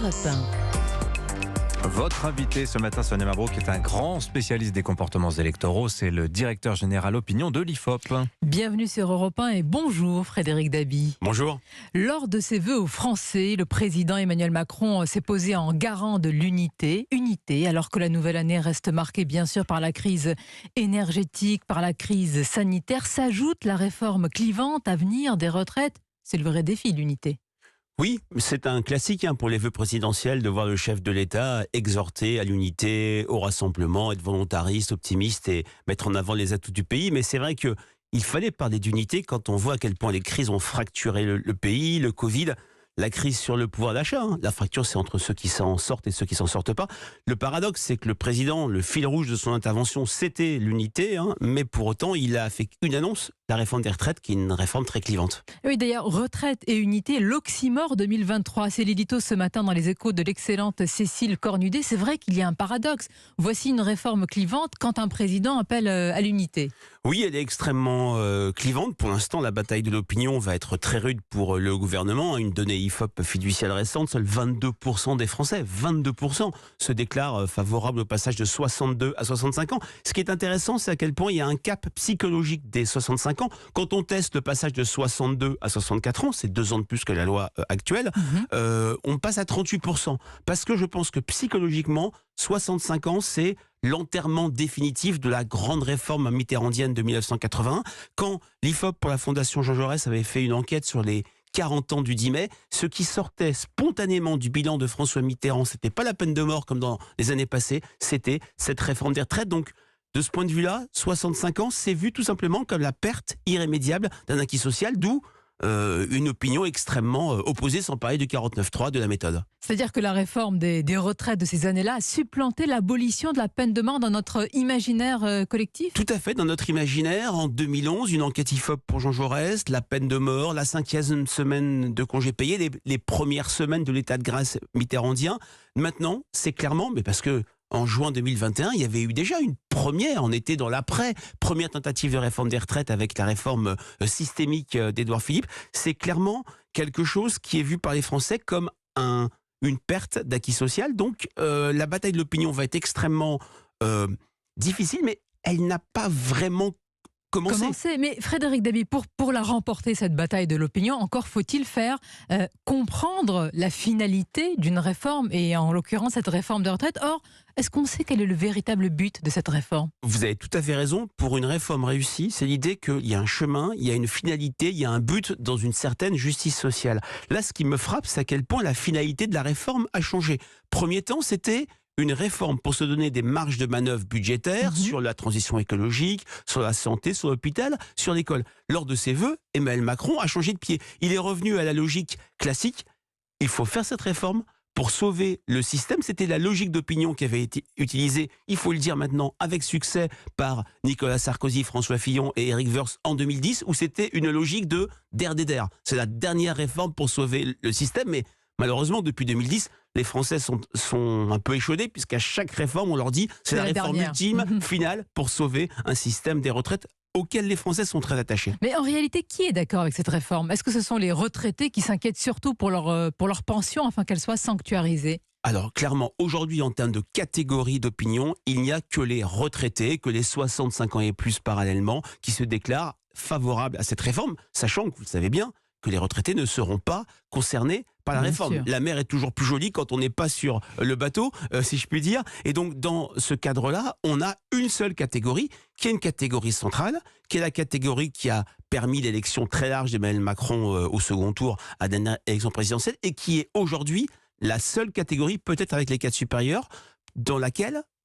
Europe 1. Votre invité ce matin, Sonia Mabrouk, est un grand spécialiste des comportements électoraux. C'est le directeur général opinion de l'IFOP. Bienvenue sur Europe 1 et bonjour Frédéric Dabi. Bonjour. Lors de ses vœux aux Français, le président Emmanuel Macron s'est posé en garant de l'unité. Unité, alors que la nouvelle année reste marquée bien sûr par la crise énergétique, par la crise sanitaire. S'ajoute la réforme clivante à venir des retraites. C'est le vrai défi, l'unité. Oui, c'est un classique pour les vœux présidentiels de voir le chef de l'État exhorter à l'unité, au rassemblement, être volontariste, optimiste et mettre en avant les atouts du pays. Mais c'est vrai qu'il fallait parler d'unité quand on voit à quel point les crises ont fracturé le pays, le Covid, la crise sur le pouvoir d'achat. La fracture, c'est entre ceux qui s'en sortent et ceux qui s'en sortent pas. Le paradoxe, c'est que le président, le fil rouge de son intervention, c'était l'unité, mais pour autant, il a fait une annonce, la réforme des retraites, qui est une réforme très clivante. Oui, d'ailleurs, retraite et unité, l'oxymore 2023. C'est l'édito ce matin dans les Échos de l'excellente Cécile Cornudet. C'est vrai qu'il y a un paradoxe. Voici une réforme clivante quand un président appelle à l'unité. Oui, elle est extrêmement clivante. Pour l'instant, la bataille de l'opinion va être très rude pour le gouvernement. Une donnée IFOP fiduciaire récente, seuls 22% des Français, 22%, se déclarent favorables au passage de 62 à 65 ans. Ce qui est intéressant, c'est à quel point il y a un cap psychologique des 65 ans. Quand on teste le passage de 62 à 64 ans, c'est 2 ans de plus que la loi actuelle, on passe à 38%. Parce que je pense que psychologiquement, 65 ans, c'est l'enterrement définitif de la grande réforme mitterrandienne de 1981. Quand l'IFOP pour la Fondation Jean Jaurès avait fait une enquête sur les 40 ans du 10 mai, ce qui sortait spontanément du bilan de François Mitterrand, c'était pas la peine de mort comme dans les années passées, c'était cette réforme des retraites. Donc, de ce point de vue-là, 65 ans, c'est vu tout simplement comme la perte irrémédiable d'un acquis social, d'où une opinion extrêmement opposée, sans parler du 49.3 de la méthode. C'est-à-dire que la réforme des retraites de ces années-là a supplanté l'abolition de la peine de mort dans notre imaginaire collectif ? Tout à fait, dans notre imaginaire. En 2011, une enquête IFOP pour Jean Jaurès, la peine de mort, la 5e semaine de congé payé, les premières semaines de l'état de grâce mitterrandien. Maintenant, c'est clairement, mais parce que en juin 2021, il y avait eu déjà une première, on était dans première tentative de réforme des retraites avec la réforme systémique d'Édouard Philippe. C'est clairement quelque chose qui est vu par les Français comme une perte d'acquis social. Donc la bataille de l'opinion va être extrêmement difficile, mais elle n'a pas vraiment commencé. Mais Frédéric Dabi, pour la remporter, cette bataille de l'opinion, encore faut-il faire comprendre la finalité d'une réforme, et en l'occurrence cette réforme de retraite. Or, est-ce qu'on sait quel est le véritable but de cette réforme ? Vous avez tout à fait raison. Pour une réforme réussie, c'est l'idée qu'il y a un chemin, il y a une finalité, il y a un but dans une certaine justice sociale. Là, ce qui me frappe, c'est à quel point la finalité de la réforme a changé. Premier temps, c'était une réforme pour se donner des marges de manœuvre budgétaires sur la transition écologique, sur la santé, sur l'hôpital, sur l'école. Lors de ses vœux, Emmanuel Macron a changé de pied. Il est revenu à la logique classique. Il faut faire cette réforme pour sauver le système. C'était la logique d'opinion qui avait été utilisée, il faut le dire maintenant, avec succès par Nicolas Sarkozy, François Fillon et Éric Woerth en 2010, où c'était une logique de der des der. C'est la dernière réforme pour sauver le système, mais malheureusement, depuis 2010, les Français sont un peu échaudés, puisqu'à chaque réforme, on leur dit c'est la réforme ultime, finale, pour sauver un système des retraites auquel les Français sont très attachés. Mais en réalité, qui est d'accord avec cette réforme ? Est-ce que ce sont les retraités qui s'inquiètent surtout pour leur pension afin qu'elle soit sanctuarisée ? Alors clairement, aujourd'hui, en termes de catégorie d'opinion, il n'y a que les retraités, que les 65 ans et plus parallèlement, qui se déclarent favorables à cette réforme, sachant que, vous le savez bien, que les retraités ne seront pas concernés par la réforme. Sûr. La mer est toujours plus jolie quand on n'est pas sur le bateau, si je puis dire. Et donc, dans ce cadre-là, on a une seule catégorie, qui est une catégorie centrale, qui est la catégorie qui a permis l'élection très large d'Emmanuel Macron au second tour à la dernière élection présidentielle, et qui est aujourd'hui la seule catégorie, peut-être avec les cadres supérieurs,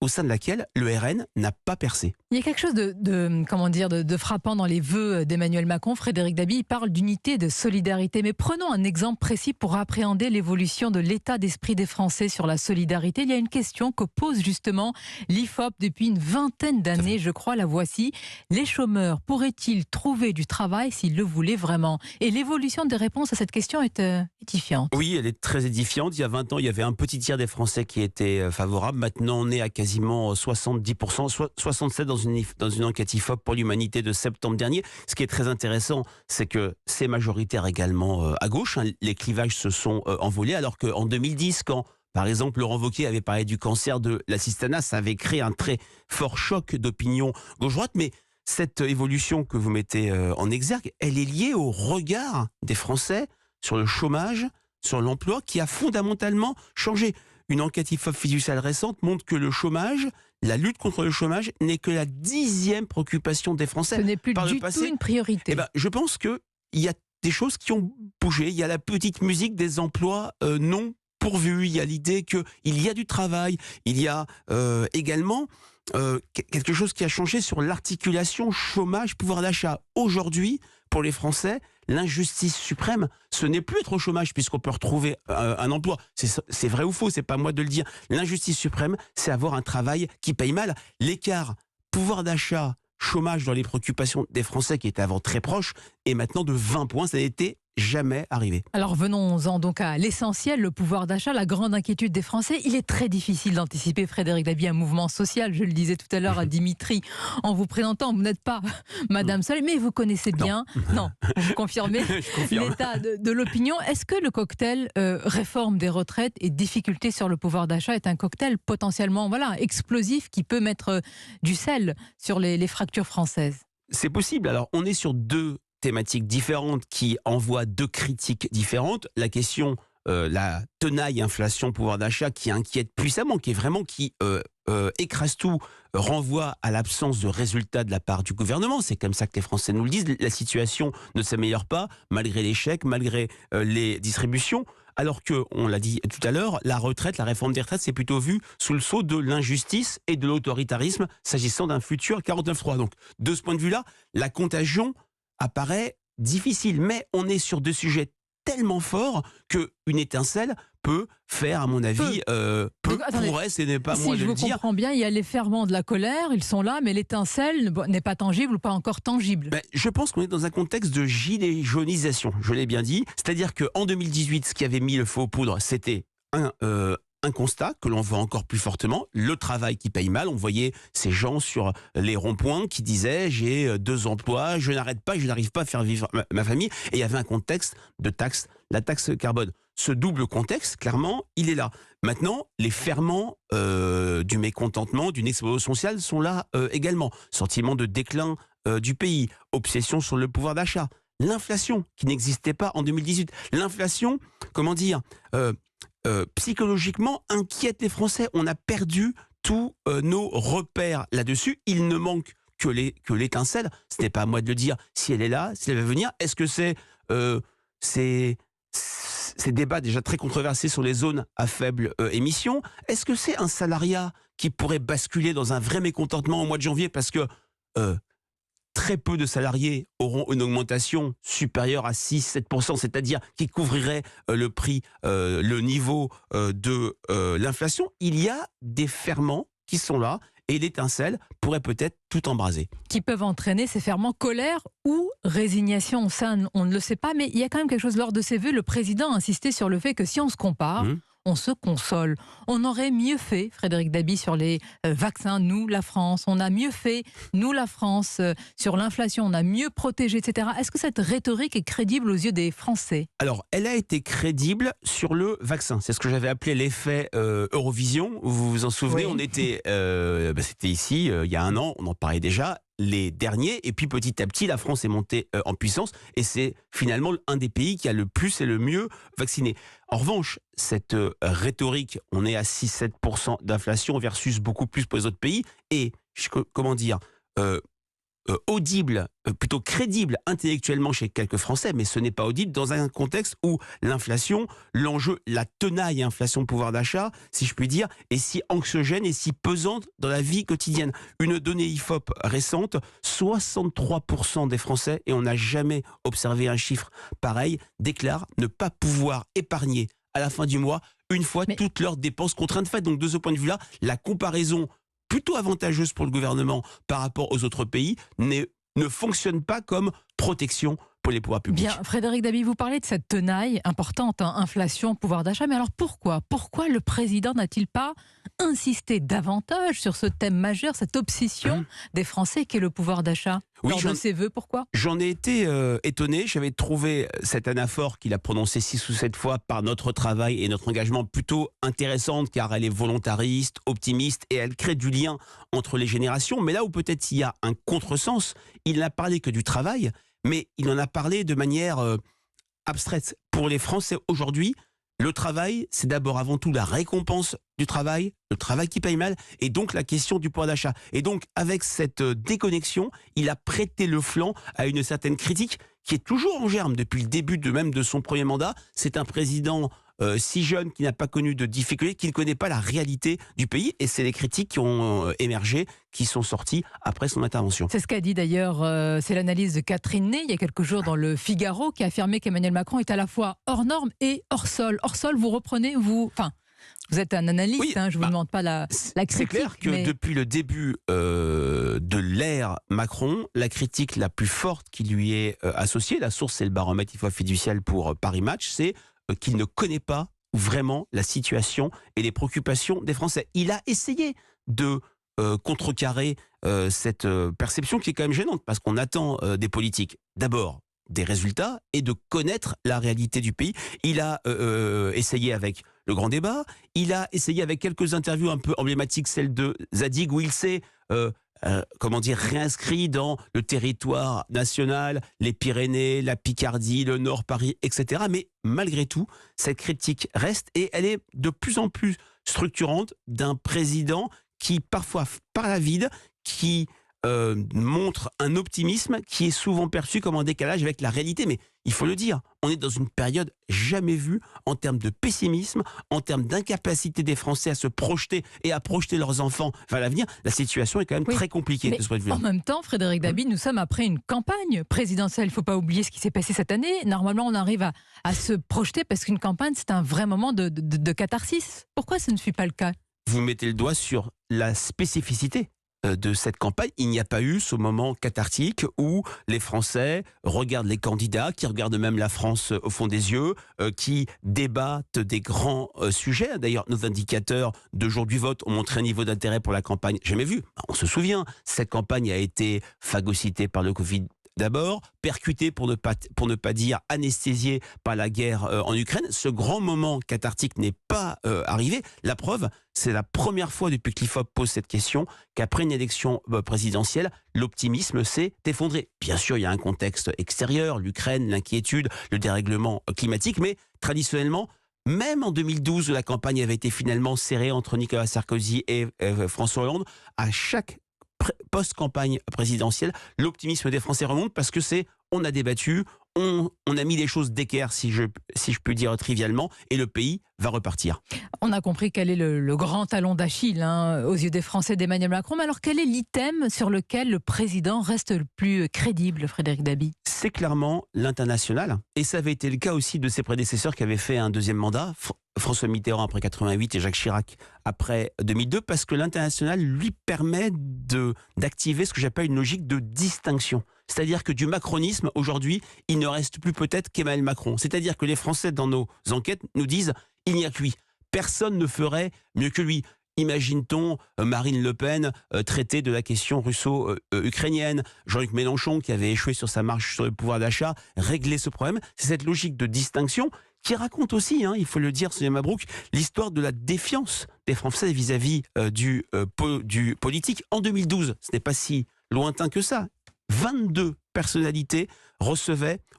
au sein de laquelle le RN n'a pas percé. Il y a quelque chose de frappant dans les vœux d'Emmanuel Macron. Frédéric Dabi, il parle d'unité, de solidarité. Mais prenons un exemple précis pour appréhender l'évolution de l'état d'esprit des Français sur la solidarité. Il y a une question que pose justement l'IFOP depuis une vingtaine d'années, je crois, la voici. Les chômeurs pourraient-ils trouver du travail s'ils le voulaient vraiment ? Et l'évolution des réponses à cette question est édifiante. Oui, elle est très édifiante. Il y a 20 ans, il y avait un petit tiers des Français qui étaient favorables. Maintenant, on est à quasi quasiment 70%, 67% dans une enquête IFOP pour l'humanité de septembre dernier. Ce qui est très intéressant, c'est que c'est majoritaire également à gauche. Les clivages se sont envolés, alors qu'en 2010, quand par exemple Laurent Wauquiez avait parlé du cancer de l'assistanat, ça avait créé un très fort choc d'opinion gauche-droite. Mais cette évolution que vous mettez en exergue, elle est liée au regard des Français sur le chômage, sur l'emploi, qui a fondamentalement changé. Une enquête IFOP fiduciale récente montre que le chômage, la lutte contre le chômage, n'est que la 10e préoccupation des Français. Ce n'est plus Par le du passé, tout une priorité. eh ben, je pense qu'il y a des choses qui ont bougé. Il y a la petite musique des emplois non pourvus. Il y a l'idée qu'il y a du travail. Il y a également quelque chose qui a changé sur l'articulation chômage-pouvoir d'achat. Aujourd'hui, pour les Français, l'injustice suprême, ce n'est plus être au chômage puisqu'on peut retrouver un emploi. C'est vrai ou faux, c'est pas moi de le dire. L'injustice suprême, c'est avoir un travail qui paye mal. L'écart pouvoir d'achat, chômage dans les préoccupations des Français qui étaient avant très proches est maintenant de 20 points. Ça n'était jamais arrivé. Alors venons-en donc à l'essentiel, le pouvoir d'achat, la grande inquiétude des Français. Il est très difficile d'anticiper, Frédéric Dabi, un mouvement social. Je le disais tout à l'heure à Dimitri en vous présentant. Vous n'êtes pas Madame Soleil, mais vous connaissez bien, non vous confirmez l'état de l'opinion. Est-ce que le cocktail réforme des retraites et difficultés sur le pouvoir d'achat est un cocktail potentiellement explosif qui peut mettre du sel sur les fractures françaises? C'est possible. Alors, on est sur deux thématiques différentes qui envoient deux critiques différentes. La question, la tenaille inflation pouvoir d'achat qui inquiète puissamment, qui écrase tout, renvoie à l'absence de résultats de la part du gouvernement. C'est comme ça que les Français nous le disent. La situation ne s'améliore pas malgré les chèques, malgré les distributions. Alors que, on l'a dit tout à l'heure, la réforme des retraites, c'est plutôt vu sous le sceau de l'injustice et de l'autoritarisme s'agissant d'un futur 49.3. Donc, de ce point de vue-là, la contagion apparaît difficile. Mais on est sur deux sujets tellement forts qu'une étincelle peut faire, à mon avis, pourrait, ce n'est pas moi de le dire. Si je vous comprends bien, il y a les ferments de la colère, ils sont là, mais l'étincelle n'est pas tangible ou pas encore tangible. Je pense qu'on est dans un contexte de gilet jaunisation, je l'ai bien dit. C'est-à-dire qu'en 2018, ce qui avait mis le feu aux poudres, c'était un constat que l'on voit encore plus fortement, le travail qui paye mal. On voyait ces gens sur les ronds-points qui disaient « j'ai 2 emplois, je n'arrête pas, je n'arrive pas à faire vivre ma famille ». Et il y avait un contexte de taxe, la taxe carbone. Ce double contexte, clairement, il est là. Maintenant, les ferments du mécontentement, d'une explosion sociale sont là également. Sentiment de déclin du pays, obsession sur le pouvoir d'achat. L'inflation qui n'existait pas en 2018. L'inflation, psychologiquement inquiète les Français. On a perdu tous nos repères là-dessus. Il ne manque que l'étincelle. Ce n'est pas à moi de le dire si elle est là, si elle va venir. Est-ce que c'est ces débats déjà très controversés sur les zones à faible émission? Est-ce que c'est un salariat qui pourrait basculer dans un vrai mécontentement au mois de janvier parce que très peu de salariés auront une augmentation supérieure à 6-7%, c'est-à-dire qui couvrirait le prix, le niveau de l'inflation? Il y a des ferments qui sont là et l'étincelle pourrait peut-être tout embraser. Qui peuvent entraîner ces ferments, colère ou résignation? Ça, on ne le sait pas, mais il y a quand même quelque chose lors de ses vœux. Le président a insisté sur le fait que si on se compare, on se console. On aurait mieux fait, Frédéric Dabi, sur les vaccins, nous, la France. On a mieux fait, nous, la France, sur l'inflation. On a mieux protégé, etc. Est-ce que cette rhétorique est crédible aux yeux des Français? Alors, elle a été crédible sur le vaccin. C'est ce que j'avais appelé l'effet Eurovision. Vous vous en souvenez? Oui. On était, c'était ici, il y a 1 an, on en parlait déjà, les derniers. Et puis, petit à petit, la France est montée en puissance. Et c'est finalement un des pays qui a le plus et le mieux vacciné. En revanche, cette rhétorique, on est à 6-7% d'inflation versus beaucoup plus pour les autres pays, et audible, plutôt crédible intellectuellement chez quelques Français, mais ce n'est pas audible dans un contexte où l'inflation, l'enjeu, la tenaille inflation pouvoir d'achat, si je puis dire, est si anxiogène et si pesante dans la vie quotidienne. Une donnée IFOP récente, 63% des Français, et on n'a jamais observé un chiffre pareil, déclarent ne pas pouvoir épargner à la fin du mois une fois toutes leurs dépenses contraintes faites. Donc de ce point de vue-là, la comparaison plutôt avantageuse pour le gouvernement par rapport aux autres pays ne fonctionne pas comme protection pour les pouvoirs publics. Bien, Frédéric Dabi, vous parlez de cette tenaille importante, hein, inflation, pouvoir d'achat, mais alors pourquoi le président n'a-t-il pas insisté davantage sur ce thème majeur, cette obsession des Français qu'est le pouvoir d'achat lors de ses vœux? Pourquoi? J'en ai été étonné. J'avais trouvé cette anaphore qu'il a prononcée 6 ou 7 fois par notre travail et notre engagement plutôt intéressante, car elle est volontariste, optimiste et elle crée du lien entre les générations. Mais là où peut-être il y a un contresens, il n'a parlé que du travail, mais il en a parlé de manière abstraite. Pour les Français aujourd'hui, le travail, c'est d'abord avant tout la récompense du travail, le travail qui paye mal, et donc la question du pouvoir d'achat. Et donc, avec cette déconnexion, il a prêté le flanc à une certaine critique qui est toujours en germe depuis le début même de son premier mandat. C'est un président si jeune, qui n'a pas connu de difficultés, qui ne connaît pas la réalité du pays, et c'est les critiques qui ont émergé, qui sont sorties après son intervention. C'est ce qu'a dit d'ailleurs, c'est l'analyse de Catherine Ney il y a quelques jours dans le Figaro, qui a affirmé qu'Emmanuel Macron est à la fois hors norme et hors sol. Hors sol, vous reprenez, vous êtes un analyste, oui, je ne vous demande pas la critique. C'est clair que depuis le début de l'ère Macron, la critique la plus forte qui lui est associée, la source c'est le baromètre IFOP fiducial pour Paris Match, c'est qu'il ne connaît pas vraiment la situation et les préoccupations des Français. Il a essayé de contrecarrer cette perception qui est quand même gênante, parce qu'on attend des politiques d'abord des résultats et de connaître la réalité du pays. Il a essayé avec le grand débat, il a essayé avec quelques interviews un peu emblématiques, celle de Zadig, où il s'est réinscrit dans le territoire national, les Pyrénées, la Picardie, le Nord, Paris, etc. Mais malgré tout, cette critique reste, et elle est de plus en plus structurante d'un président qui parfois parle à vide, qui montre un optimisme qui est souvent perçu comme en décalage avec la réalité. Mais il faut le dire, on est dans une période jamais vue en termes de pessimisme, en termes d'incapacité des Français à se projeter et à projeter leurs enfants vers l'avenir. La situation est quand même très compliquée de ce point de vue. En même temps, Frédéric Dabi, nous sommes après une campagne présidentielle. Il ne faut pas oublier ce qui s'est passé cette année. Normalement, on arrive à se projeter, parce qu'une campagne, c'est un vrai moment de catharsis. Pourquoi ce ne fut pas le cas? Vous mettez le doigt sur la spécificité de cette campagne. Il n'y a pas eu ce moment cathartique où les Français regardent les candidats, qui regardent même la France au fond des yeux, qui débattent des grands sujets. D'ailleurs, nos indicateurs de jour du vote ont montré un niveau d'intérêt pour la campagne jamais vu. On se souvient, cette campagne a été phagocytée par le Covid d'abord, percutée pour ne pas dire anesthésiée par la guerre en Ukraine. Ce grand moment cathartique n'est pas arrivé. La preuve, c'est la première fois depuis que l'IFOP pose cette question qu'après une élection présidentielle, l'optimisme s'est effondré. Bien sûr, il y a un contexte extérieur, l'Ukraine, l'inquiétude, le dérèglement climatique, mais traditionnellement, même en 2012, où la campagne avait été finalement serrée entre Nicolas Sarkozy et François Hollande, à chaque post-campagne présidentielle, l'optimisme des Français remonte, parce que on a débattu, on a mis les choses d'équerre, si je puis dire trivialement, et le pays va repartir. On a compris quel est le grand talon d'Achille aux yeux des Français d'Emmanuel Macron. Mais alors, quel est l'item sur lequel le président reste le plus crédible, Frédéric Dabi? C'est clairement l'international. Et ça avait été le cas aussi de ses prédécesseurs qui avaient fait un deuxième mandat, François Mitterrand après 88 et Jacques Chirac après 2002, parce que l'international lui permet d'activer ce que j'appelle une logique de distinction. C'est-à-dire que du macronisme, aujourd'hui, il ne reste plus peut-être qu'Emmanuel Macron. C'est-à-dire que les Français, dans nos enquêtes, nous disent « il n'y a que lui ». Personne ne ferait mieux que lui. Imagine-t-on Marine Le Pen traiter de la question russo-ukrainienne, Jean-Luc Mélenchon, qui avait échoué sur sa marche sur le pouvoir d'achat, régler ce problème. C'est cette logique de distinction qui raconte aussi, il faut le dire, Sonia Mabrouk, l'histoire de la défiance des Français vis-à-vis du politique. En 2012, ce n'est pas si lointain que ça. 22 personnalités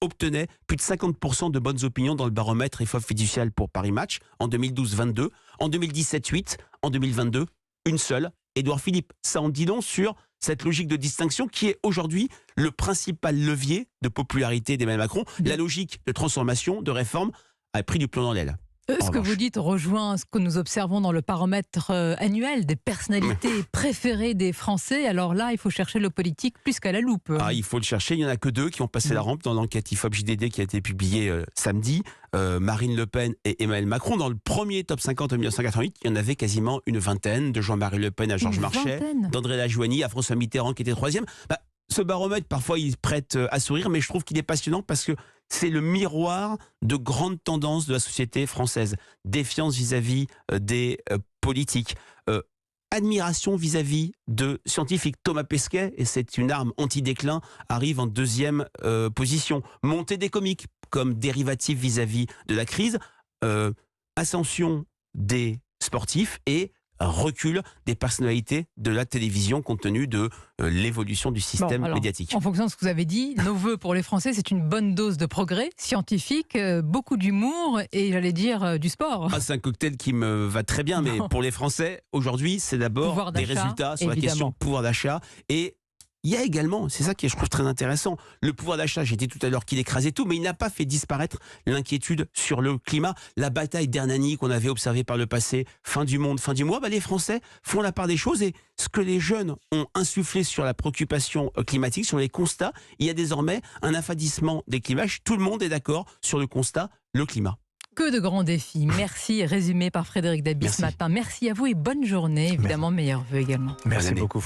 obtenaient plus de 50% de bonnes opinions dans le baromètre IFOP fiducial pour Paris Match. En 2012, 22. En 2017, 8. En 2022, une seule, Édouard Philippe. Ça en dit long sur cette logique de distinction qui est aujourd'hui le principal levier de popularité d'Emmanuel Macron. La logique de transformation, de réforme, a pris du plomb dans l'aile. Ce que vous dites rejoint ce que nous observons dans le baromètre annuel des personnalités préférées des Français. Alors là, il faut chercher le politique plus qu'à la loupe. Il faut le chercher. Il n'y en a que 2 qui ont passé la rampe dans l'enquête IFOP JDD qui a été publiée samedi. Marine Le Pen et Emmanuel Macron. Dans le premier top 50 en 1988, il y en avait quasiment une vingtaine, de Jean-Marie Le Pen à Georges Marchais, d'André Lajoigny à François Mitterrand qui était 3e. Ce baromètre, parfois, il prête à sourire, mais je trouve qu'il est passionnant parce que c'est le miroir de grandes tendances de la société française. Défiance vis-à-vis des politiques. Admiration vis-à-vis de scientifiques. Thomas Pesquet, et c'est une arme anti-déclin, arrive en deuxième position. Montée des comiques comme dérivatif vis-à-vis de la crise. Ascension des sportifs et recul des personnalités de la télévision compte tenu de l'évolution du système médiatique. En fonction de ce que vous avez dit, nos vœux pour les Français, c'est une bonne dose de progrès scientifique, beaucoup d'humour et j'allais dire du sport. Ah, c'est un cocktail qui me va très bien, mais pour les Français, aujourd'hui, c'est d'abord des résultats sur la question pouvoir d'achat. Et il y a également, c'est ça qui est, je trouve, très intéressant, le pouvoir d'achat. J'ai dit tout à l'heure qu'il écrasait tout, mais il n'a pas fait disparaître l'inquiétude sur le climat. La bataille d'Hernani qu'on avait observée par le passé, fin du monde, fin du mois, les Français font la part des choses. Et ce que les jeunes ont insufflé sur la préoccupation climatique, sur les constats, il y a désormais un affadissement des clivages. Tout le monde est d'accord sur le constat, le climat. Que de grands défis. Merci, résumé par Frédéric Dabi ce matin. Merci à vous et bonne journée. Évidemment, meilleurs vœux également. Merci beaucoup.